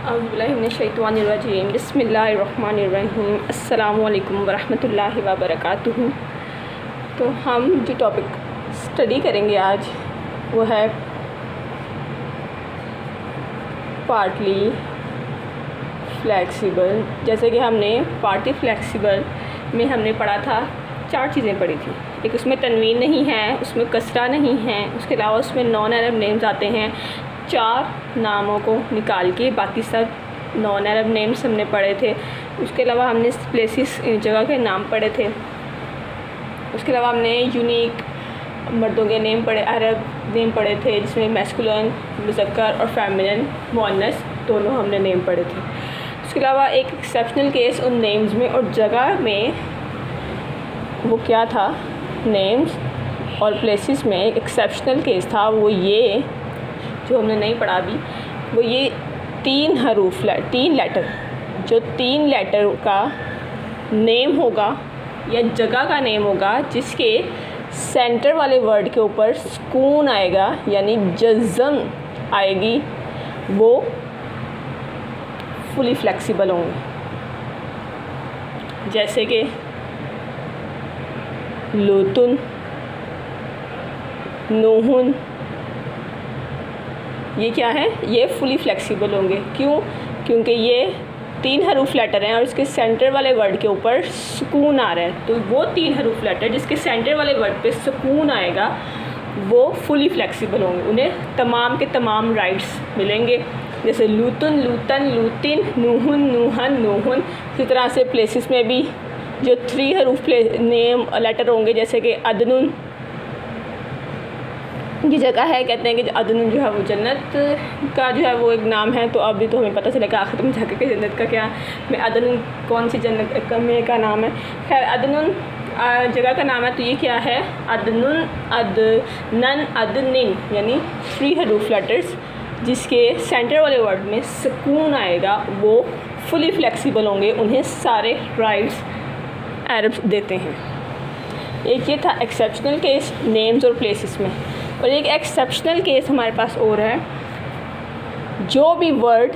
औज़ुबिल्लाहिमिनश्शैतानिर्रजीम बिस्मिल्लाहिर्रहमानिर्रहीम अस्सलामु अलैकुम वरहमतुल्लाहि वबरकातुहू। तो हम जो टॉपिक स्टडी करेंगे आज वो है पार्टली फ्लेक्सिबल। जैसे कि हमने पार्टली फ्लेक्सिबल में हमने पढ़ा था, 4 चीज़ें पढ़ी थी। एक उसमें तनवीन नहीं है, उसमें कसरा नहीं है, उसके अलावा उसमें नॉन अरब नेम्स आते हैं। 4 नामों को निकाल के बाकी सब नॉन अरब नेम्स हमने पढ़े थे। उसके अलावा हमने प्लेसेस जगह के नाम पढ़े थे। उसके अलावा हमने यूनिक मर्दों के नेम पढ़े, अरब नेम पढ़े थे, जिसमें मैस्कुलिन मुज़क्कर और फेमिनिन मुअन्नस दोनों हमने नेम पढ़े थे। उसके अलावा एक एक्सेप्शनल केस उन नेम्स में और जगह में वो क्या था, नेम्स और प्लेसेस में एक एक्सेप्शनल केस था। वो ये जो हमने नहीं पढ़ा अभी, वो ये 3 लेटर, जो 3 लेटर का नेम होगा या जगह का नेम होगा जिसके सेंटर वाले वर्ड के ऊपर सुकून आएगा यानी जज़म आएगी, वो फुली फ्लेक्सिबल होंगे। जैसे कि लूतुन, नूहुन, ये क्या है, ये फुली फ्लेक्सिबल होंगे। क्यों? क्योंकि ये 3 हरूफ लेटर हैं और इसके सेंटर वाले वर्ड के ऊपर सुकून आ रहा है। तो वो 3 हरूफ लेटर जिसके सेंटर वाले वर्ड पे सुकून आएगा वो फुली फ्लेक्सिबल होंगे, उन्हें तमाम के तमाम राइट्स मिलेंगे। जैसे लूतुन, लूतन, लूतिन, नूहुन, नूहन, नूहुन। इसी तरह से प्लेसेस में भी जो 3 हरूफ नेम लेटर होंगे, जैसे कि अदनुन, ये जगह है, कहते हैं कि अदनुन जो है वो जन्नत का जो है वो एक नाम है। तो अभी तो हमें पता चलेगा आखिर में जाकर के जन्नत का क्या में अदनुन कौन सी जन्नत में का नाम है। खैर, अदनुन जगह का नाम है। तो ये क्या है, अदनुन, अदनन, अदनिन, यानी 3 हरूफ लेटर्स जिसके सेंटर वाले वर्ड में सुकून आएगा वो फुली फ्लेक्सिबल होंगे, उन्हें सारे राइट्स अरब्स देते हैं। एक ये था एक्सेप्शनल केस नेम्स और प्लेसेस में। और एक एक्सेप्शनल केस हमारे पास और है, जो भी वर्ड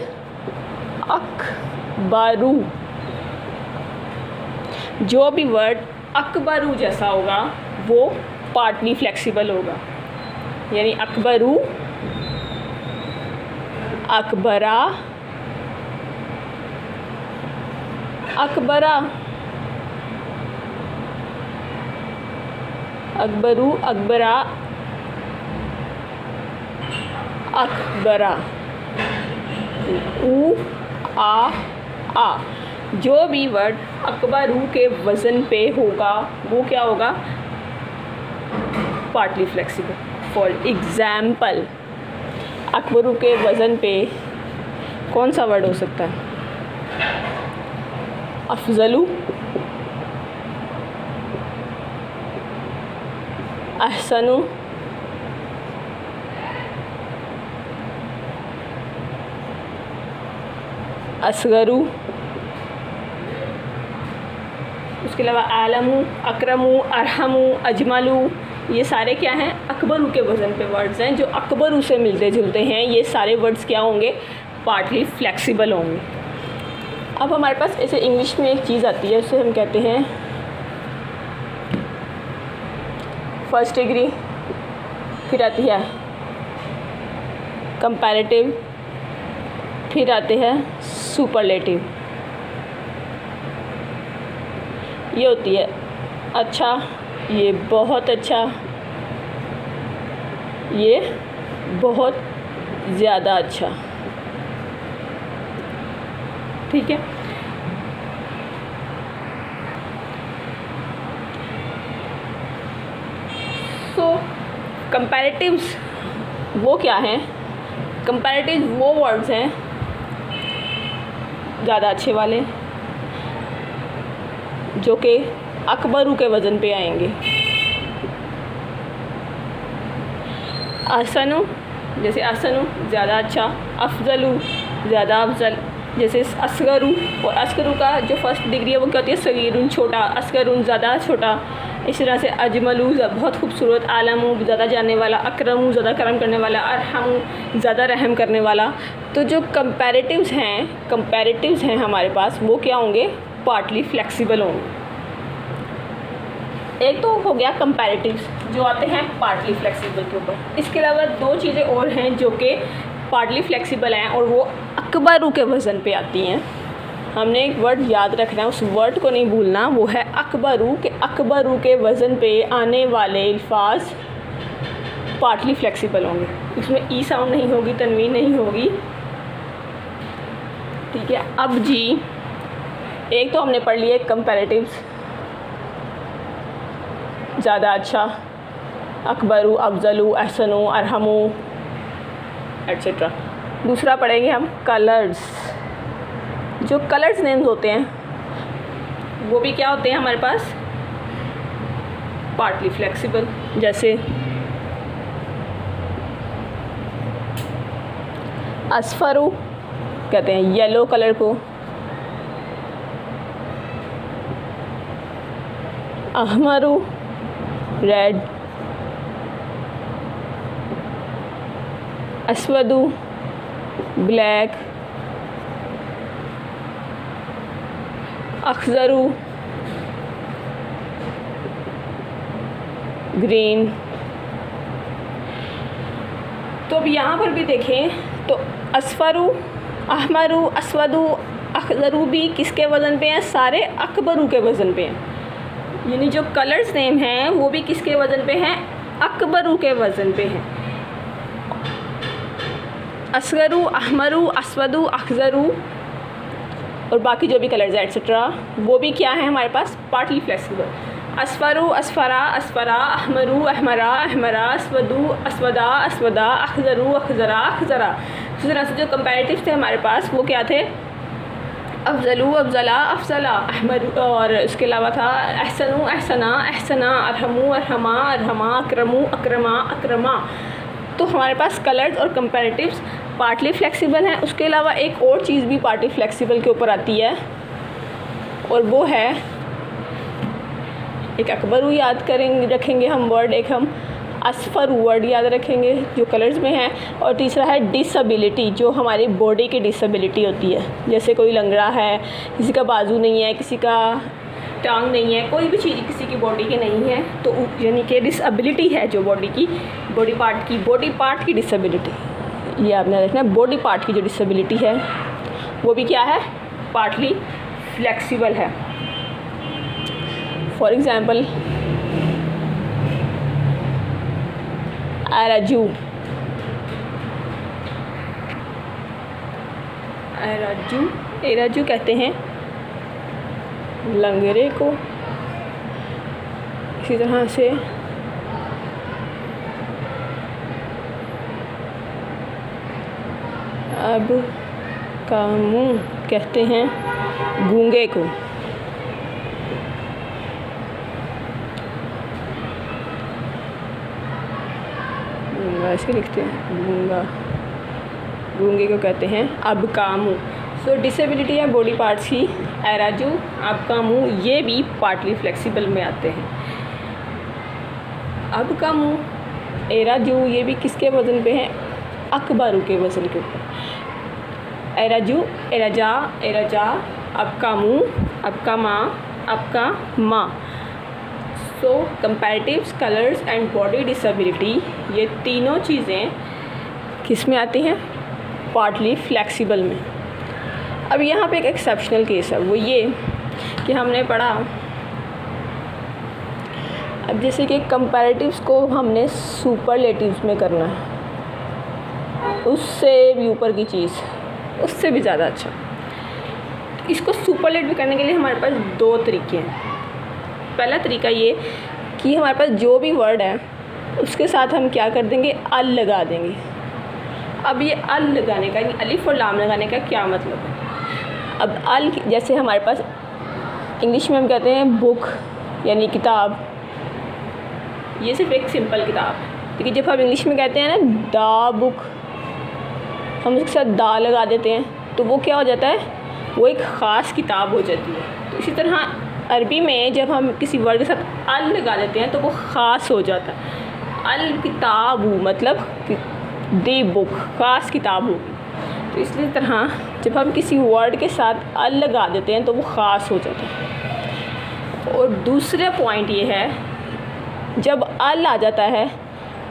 अकबरू, जो भी वर्ड अकबरू जैसा होगा वो पार्टली फ्लेक्सिबल होगा। यानी अकबरू, अकबरा, अकबरा, अकबरू, अकबरा, अकबरा, ऊ, आ। जो भी वर्ड अकबरू के वज़न पे होगा वो क्या होगा, पार्टली फ्लेक्सिबल। फॉर एग्ज़ाम्पल, अकबरू के वज़न पे कौन सा वर्ड हो सकता है, अफजलू, अहसनु, असगरू। उसके अलावा आलमू, अकरमू, अरहमू, अजमलू, ये सारे क्या हैं, अकबरू के वज़न पे वर्ड्स हैं जो अकबरू से मिलते जुलते हैं। ये सारे वर्ड्स क्या होंगे, पार्टली फ्लेक्सिबल होंगे। अब हमारे पास ऐसे इंग्लिश में एक चीज़ आती है, उसे हम कहते हैं फर्स्ट डिग्री, फिर आती है कंपैरेटिव, फिर आते हैं सुपरलेटिव। ये होती है अच्छा, ये बहुत अच्छा, ये बहुत ज़्यादा अच्छा। ठीक है। सो कंपैरेटिव्स वो क्या हैं, कंपैरेटिव वो वर्ड्स हैं ज़्यादा अच्छे वाले जो कि अकबरू के वज़न पे आएंगे। अहसनु, जैसे अहसनु ज़्यादा अच्छा, अफजलू ज़्यादा अफजल। जैसे असगरू, और असगरू का जो फर्स्ट डिग्री है वो क्या होती है, सगीरुन छोटा, असगरुन ज़्यादा छोटा, इस तरह से अजमलू बहुत खूबसूरत, आलमू ज़्यादा जानने वाला, अकरमू ज़्यादा करम करने वाला, अरहमू ज़्यादा रहम करने वाला। तो जो कंपैरेटिव्स हैं हमारे पास, वो क्या होंगे? पार्टली फ्लेक्सिबल होंगे। एक तो हो गया कंपैरेटिव्स जो आते हैं पार्टली फ्लेक्सिबल के ऊपर। इसके अलावा दो चीज़ें और हैं जो कि पार्टली फ्लेक्सिबल हैं और वो अकबरू के वज़न पे आती हैं। हमने एक वर्ड याद रखना है, उस वर्ड को नहीं भूलना, वो है अकबरू। के अकबरू के वज़न पे आने वाले अल्फाज पार्टली फ्लेक्सिबल होंगे। उसमें ई साउंड नहीं होगी, तनवीन नहीं होगी, ठीक है। अब जी एक तो हमने पढ़ लिए कंपैरेटिव्स, ज़्यादा अच्छा, अकबरू, अफजलू, अहसनू, अरहमू एट्सेट्रा। दूसरा पढ़ेंगे हम कलर्स। जो कलर्स नेम्स होते हैं वो भी क्या होते हैं हमारे पास? Partly flexible. जैसे असफरू कहते हैं येलो कलर को, अहमरू रेड, अस्वदू ब्लैक, अखज़रू ग्रीन। तो अब यहाँ पर भी देखें तो असफरू, अहमरू, अस्वदू, अखज़रू भी किसके वज़न पे हैं? सारे अकबरू के वज़न पे हैं। यानी जो कलर्स नेम हैं वो भी किसके वज़न पे हैं? अकबरू के वज़न पे हैं। असगरू, अहमरू, अस्वदू, अखज़रू और बाकी जो भी कलर्स हैं एट्सेट्रा, वो भी क्या है हमारे पास? Partly flexible. असफरू, असफरा, असफरा, अहमरू, अहमरा, अहमरा, अस्वदू, अस्वदा, अस्वदा, अखज़रू, अखज़रा, अखज़रा। इस तरह से जो कंपैरेटिव्स थे हमारे पास वो क्या थे? अफजलू, अफजला, अफजला, अहमद, और इसके अलावा था अहसनू, अहसना, अहसना, अरहमू, अरहमा, अरहमा, अकरमू, अकरमा, अकरमा। तो हमारे पास कलर्स और कंपैरेटिव्स पार्टली फ्लेक्सिबल हैं। उसके अलावा एक और चीज़ भी पार्टली फ्लेक्सिबल के ऊपर आती है और वो है, एक अकबरू याद रखेंगे हम वर्ड, एक हम असफर वर्ड याद रखेंगे जो कलर्स में है, और तीसरा है डिसेबिलिटी, जो हमारी बॉडी की डिसेबिलिटी होती है। जैसे कोई लंगड़ा है, किसी का बाजू नहीं है, किसी का टांग नहीं है, कोई भी चीज़ किसी की बॉडी की नहीं है, तो यानी कि डिसेबिलिटी है जो बॉडी की, बॉडी पार्ट की डिसेबिलिटी, ये आपने रखना है। बॉडी पार्ट की जो डिसेबिलिटी है वो भी क्या है? पार्टली फ्लेक्सिबल है। फॉर एग्ज़ाम्पल एराजू, एराजू कहते हैं लंगड़े को। इसी तरह से अब का मुँह कहते हैं गूंगे को। ऐसे लिखते हैं गूंगा, गूंगे को कहते हैं अब का मुँह। सो डिसेबिलिटी है बॉडी पार्ट्स की। एराजू, अब का मुँह, ये भी पार्टली फ्लेक्सिबल में आते हैं। अब का मुँह, एराजू, ये भी किसके वज़न पे हैं? अकबरू के वज़न के ऊपर। एराजू, एराजा, एराजा, अब का मुँह, अब का माँ, अब का माँ। So comparatives, colours and body disability, ये तीनों चीज़ें किस में आती हैं? पार्टली फ्लेक्सिबल में। अब यहाँ पे एक एक्सेप्शनल केस है, वो ये कि हमने पढ़ा, अब जैसे कि कंपैरेटिव्स को हमने सुपरलेटिव्स में करना है, उससे भी ऊपर की चीज़, उससे भी ज़्यादा अच्छा। इसको सुपरलेटिव करने के लिए हमारे पास दो तरीके हैं। पहला तरीका ये कि हमारे पास जो भी वर्ड है उसके साथ हम क्या कर देंगे? अल लगा देंगे। अब ये अल लगाने का, यानी अलिफ और लाम लगाने का क्या मतलब है? अब अल, जैसे हमारे पास इंग्लिश में हम कहते हैं बुक यानी किताब, ये सिर्फ एक सिंपल किताब है। लेकिन जब हम इंग्लिश में कहते हैं ना दा बुक, हम उसके साथ दा लगा देते हैं तो वो क्या हो जाता है? वो एक ख़ास किताब हो जाती है। तो इसी तरह अरबी में जब हम किसी वर्ड के साथ अल लगा देते हैं तो वो ख़ास हो जाता है। अल किताबु मतलब दी बुक, ख़ास किताब होगी। तो इसी तरह जब हम किसी वर्ड के साथ अल लगा देते हैं तो वो ख़ास हो जाता है। और दूसरा पॉइंट ये है, जब अल आ जाता है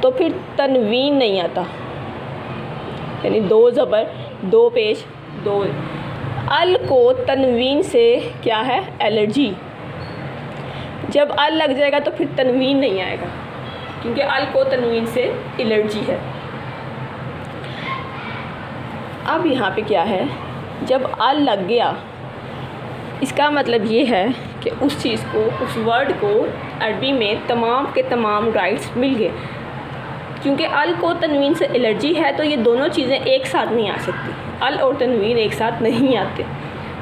तो फिर तनवीन नहीं आता, यानी 2 ज़बर 2 पेश 2। अल को तनवीन से क्या है, एलर्जी। जब अल लग जाएगा तो फिर तनवीन नहीं आएगा, क्योंकि अल को तनवीन से एलर्जी है। अब यहाँ पे क्या है, जब अल लग गया इसका मतलब ये है कि उस चीज़ को, उस वर्ड को अरबी में तमाम के तमाम राइट्स मिल गए। क्योंकि अल को तनवीन से एलर्जी है तो ये दोनों चीज़ें एक साथ नहीं आ सकती, अल और तनवीन एक साथ नहीं आते।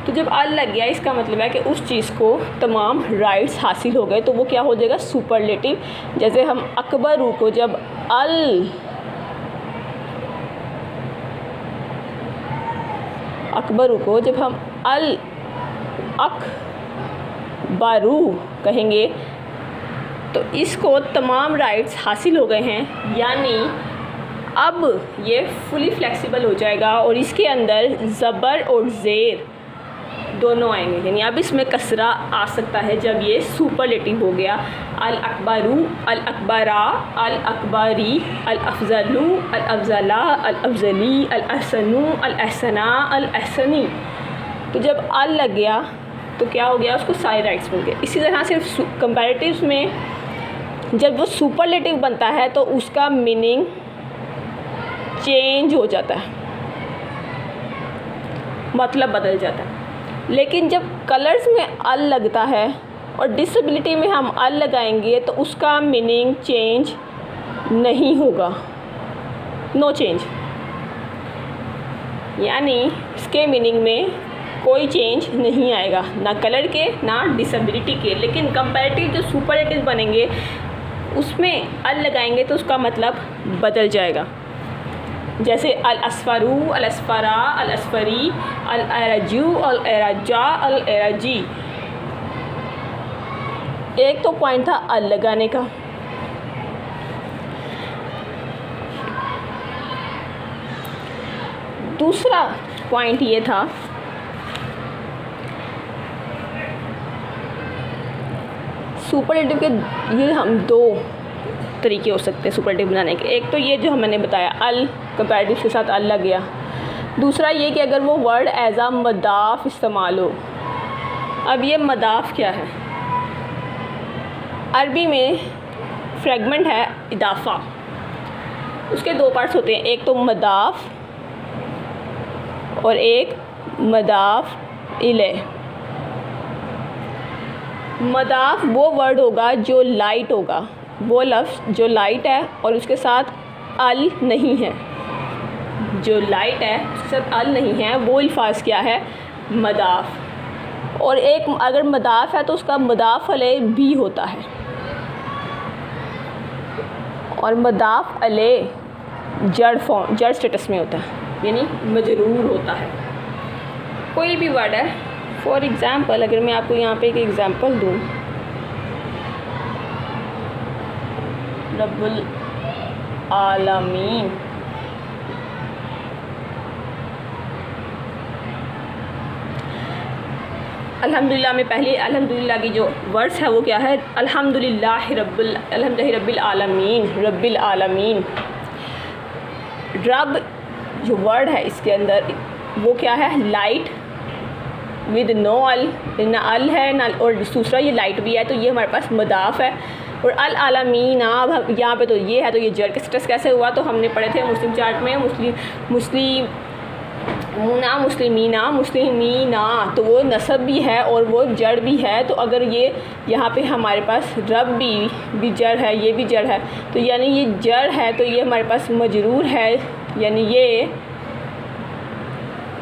तो जब अल लग गया इसका मतलब है कि उस चीज़ को तमाम राइट्स हासिल हो गए, तो वो क्या हो जाएगा, सुपरलेटिव। जैसे हम अकबरू को जब अकबरू को जब हम अल अकबरू कहेंगे तो इसको तमाम राइट्स हासिल हो गए हैं, यानी अब ये फुली फ्लेक्सिबल हो जाएगा और इसके अंदर ज़बर और ज़ेर दोनों आएंगे। यानी अब इसमें कसरा आ सकता है जब ये सुपरलेटिव हो गया। अल अकबरू, अल अकबरा, अल अकबरी, अल अफजलू, अल अफजला, अल अफजली, अल अहसनू, अल अहसना, अल अहसनी। तो जब अल लग गया तो क्या हो गया, उसको सारे राइट्स मिल गए। इसी तरह सिर्फ कंपैरेटिव्स में जब वो सुपरलेटिव बनता है तो उसका मीनिंग चेंज हो जाता है, मतलब बदल जाता है। लेकिन जब कलर्स में अल लगता है और डिसेबिलिटी में हम अल लगाएंगे तो उसका मीनिंग चेंज नहीं होगा, नो चेंज। यानी इसके मीनिंग में कोई चेंज नहीं आएगा, ना कलर के ना डिसेबिलिटी के। लेकिन कंपैरेटिव जो सुपरलेटिव बनेंगे उसमें अल लगाएंगे तो उसका मतलब बदल जाएगा। जैसे अल अस्फरू, अल अस्फरा, अल अस्फरी, अल अरजू, अल अरजा, अल अरजी। एक तो पॉइंट था अल लगाने का। दूसरा पॉइंट ये था सुपरलेटिव के, ये हम 2 तरीके हो सकते हैं सुपरलेटिव बनाने के। एक तो ये जो मैंने बताया, अल कंपैरेटिव के साथ अल लग गया। दूसरा ये कि अगर वो वर्ड एज आ मदाफ इस्तेमाल हो। अब ये मदाफ क्या है, अरबी में फ्रेगमेंट है इदाफ़ा। उसके 2 पार्ट्स होते हैं, एक तो मदाफ और एक मदाफ इले। मदाफ वो वर्ड होगा जो लाइट होगा, वो लफ्ज़ जो लाइट है और उसके साथ अल नहीं है, जो लाइट है उसके साथ अल नहीं है, वो अल्फाज क्या है, मदाफ। और एक अगर मदाफ है तो उसका मदाफ अले भी होता है, और मदाफ अले जड़ स्टेटस में होता है, यानी मजरूर होता है। कोई भी वर्ड है, फॉर एग्ज़ाम्पल अगर मैं आपको यहाँ पे एक एग्ज़ाम्पल दूँ, रब्बुल आलमीन, अल्हम्दुलिल्लाह में पहले अल्हम्दुलिल्लाह की जो वर्ड्स है वो क्या है, अल्हम्दुलिल्लाह रब्बिल आलमीन, रब्बिल आलमीन। रब जो वर्ड है इसके अंदर वो क्या है, लाइट विद नो अल, ना अल है ना, और दूसरा ये लाइट भी है, तो ये हमारे पास मदाफ है। और अल आलमीन, अब यहाँ पे तो ये है, तो ये जड़ के स्टेटस कैसे हुआ, तो हमने पढ़े थे मुस्लिम चार्ट में, मुस्लिमीना, तो वो नसब भी है और वो जड़ भी है। तो अगर ये यहाँ पे हमारे पास रब भी जड़ है, ये भी जड़ है, तो यानी ये जड़ है तो ये हमारे पास मजरूर है, यानी ये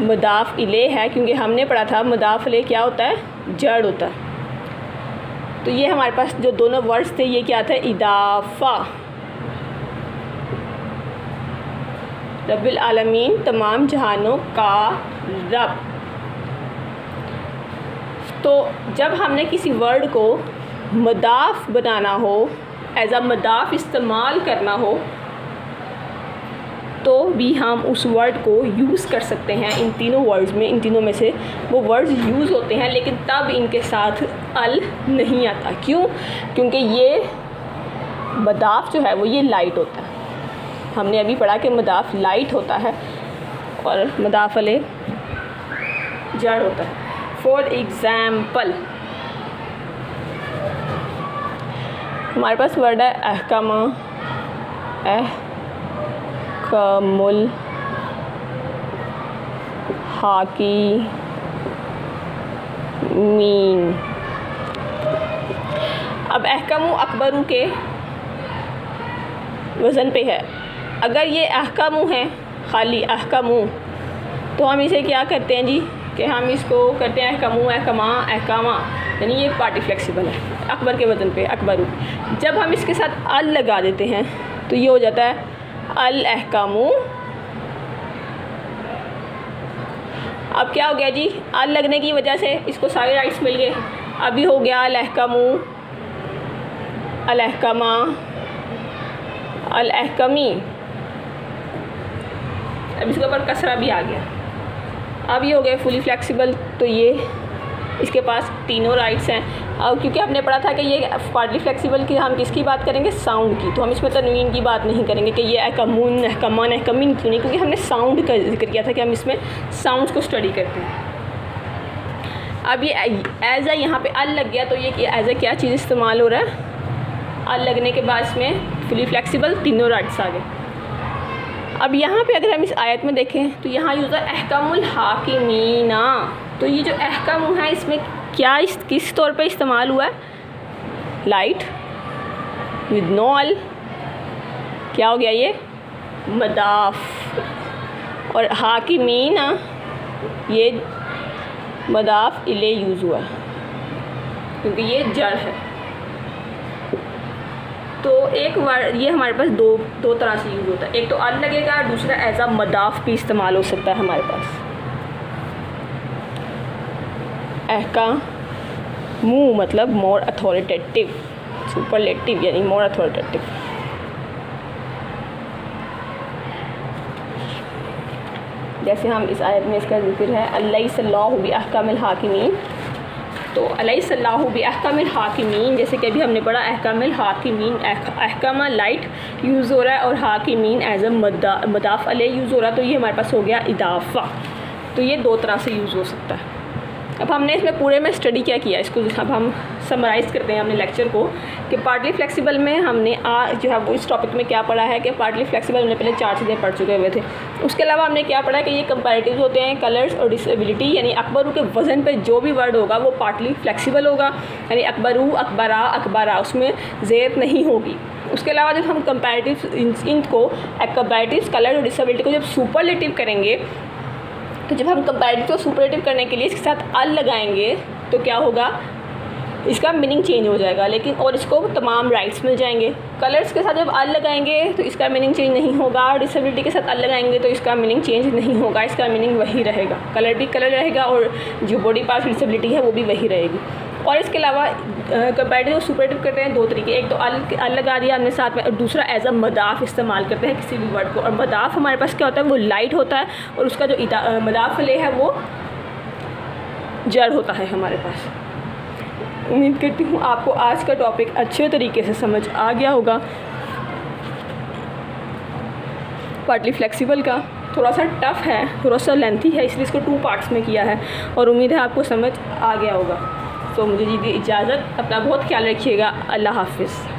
मदाफ इले है, क्योंकि हमने पढ़ा था मदाफ इले क्या होता है, जड़ होता है। तो ये हमारे पास जो दोनों वर्ड्स थे ये क्या था, इदाफ़ा। रब्बिल आलमीन तमाम जहानों का रब। तो जब हमने किसी वर्ड को मदाफ बनाना हो, एज अ मदाफ इस्तेमाल करना हो, तो भी हम उस वर्ड को यूज़ कर सकते हैं। इन तीनों वर्ड्स में, इन तीनों में से वो वर्ड्स यूज़ होते हैं, लेकिन तब इनके साथ अल नहीं आता। क्यों? क्योंकि ये मदाफ जो है वो ये लाइट होता है। हमने अभी पढ़ा कि मदाफ लाइट होता है और मदाफ अले जड़ होता है। फॉर एग्ज़ाम्पल हमारे पास वर्ड है अहकामा, अहकमुल, हाकिमीन। अब अहकमु अकबरू के वज़न पे है। अगर ये अहकमु है, खाली अहकमु, तो हम इसे क्या करते हैं जी कि हम इसको करते हैं अहकमु, अहकमा, अहकामा, यानी ये पार्टी फ्लेक्सिबल है अकबर के वज़न पे, अकबरू। जब हम इसके साथ अल लगा देते हैं तो ये हो जाता है अल अहकामु। अब क्या हो गया जी, अल लगने की वजह से इसको सारे राइट्स मिल गए। अभी हो गया अल अहकामु, अल अहकामा, अल अहकमी। अब इसके ऊपर कसरा भी आ गया। अब ये हो गए फुली फ्लेक्सिबल, तो ये इसके पास तीनों राइट्स हैं। और क्योंकि हमने पढ़ा था कि ये पार्टली फ्लेक्सिबल की हम किसकी बात करेंगे, साउंड की, तो हम इसमें तनवीन की बात नहीं करेंगे कि ये अहकमून, अहकमान, अहकमीन क्यों नहीं, क्योंकि हमने साउंड का जिक्र किया था कि हम इसमें साउंड्स को स्टडी करते हैं। अब ये एज अ यहाँ पे अल लग गया, तो ये एज अ क्या चीज़ इस्तेमाल हो रहा है, अल लगने के बाद इसमें फुली फ्लेक्सिबल तीनों राइट्स आ गए। अब यहाँ पे अगर हम इस आयत में देखें तो यहाँ यूज़ है अहकमुल हाकिमीना। तो ये जो अहकम है इसमें क्या किस तौर पे इस्तेमाल हुआ है, लाइट विद नो अल। क्या हो गया ये, मदाफ। और हाकिमीना ये मदाफ इले यूज़ हुआ क्योंकि ये जड़ है। तो एक वर्ड ये हमारे पास दो तरह से यूज़ होता है, एक तो अल लगेगा, दूसरा एज अ मदाफ भी इस्तेमाल हो सकता है हमारे पास। अहकामु मतलब मोर अथॉरिटेटिव, सुपरलेटिव यानी मोर अथॉरिटेटिव। जैसे हम इस आयत में इसका जिक्र है अलैहिस्सलाहु बि अहकामिल हाकिमीन, तो अलैहिस्सलाहु बि अहकामिल हाकिमीन, जैसे कि अभी हमने पढ़ा अहकामिल हाकिमीन, अहकामा लाइट यूज़ हो रहा है और हाकिमीन एज अ मदाफ अलैह यूज़ हो रहा है। तो ये हमारे पास हो गया इदाफ़ा। तो ये दो तरह से यूज़ हो सकता है। अब हमने इसमें पूरे में स्टडी क्या किया, इसको अब हम समराइज़ करते हैं अपने लेक्चर को कि पार्टली फ्लेक्सिबल में हमने जो है वो इस टॉपिक में क्या पढ़ा है कि पार्टली फ्लेक्सिबल हमने पहले 4 चीज़ें पढ़ चुके हुए थे। उसके अलावा हमने क्या पढ़ा कि ये कंपैरेटिव्स होते हैं, कलर्स और डिसेबिलिटी, यानी अकबरू के वज़न पे जो भी वर्ड होगा वो पार्टली फ्लेक्सिबल होगा, यानी अकबरू, अकबरा, अकबरा, उसमें ज़ेर नहीं होगी। उसके अलावा जब हम कंपैरेटिव इनको कंपैरेटिव कलर और डिसेबिलिटी को जब सुपरलेटिव करेंगे, तो जब हम कंपैरेटिव को सुपरलेटिव करने के लिए इसके साथ अल लगाएंगे तो क्या होगा, इसका मीनिंग चेंज हो जाएगा, लेकिन और इसको तमाम राइट्स मिल जाएंगे। कलर्स के साथ जब अल लगाएंगे तो इसका मीनिंग चेंज नहीं होगा, डिसेबिलिटी के साथ अल लगाएंगे तो इसका मीनिंग चेंज नहीं होगा, इसका मीनिंग वही रहेगा। कलर भी कलर रहेगा और जो बॉडी पार्ट डिसेबिलिटी है वो भी वही रहेगी। और इसके अलावा कंपैरेटिव और सुपरलेटिव करते हैं दो तरीके, एक तो अल लगा दिया हमने साथ में, और दूसरा एज अ मदाफ इस्तेमाल करते हैं किसी भी वर्ड को। और मदाफ हमारे पास क्या होता है, वो लाइट होता है और उसका जो मदाफ ले है वो जड़ होता है हमारे पास। उम्मीद करती हूँ आपको आज का टॉपिक अच्छे तरीके से समझ आ गया होगा। पार्टली फ्लेक्सिबल का थोड़ा सा टफ़ है, थोड़ा सा लेंथी है, इसलिए इसको 2 पार्ट्स में किया है और उम्मीद है आपको समझ आ गया होगा। तो मुझे दीजिए इजाज़त, अपना बहुत ख्याल रखिएगा। अल्लाह हाफ़िज़।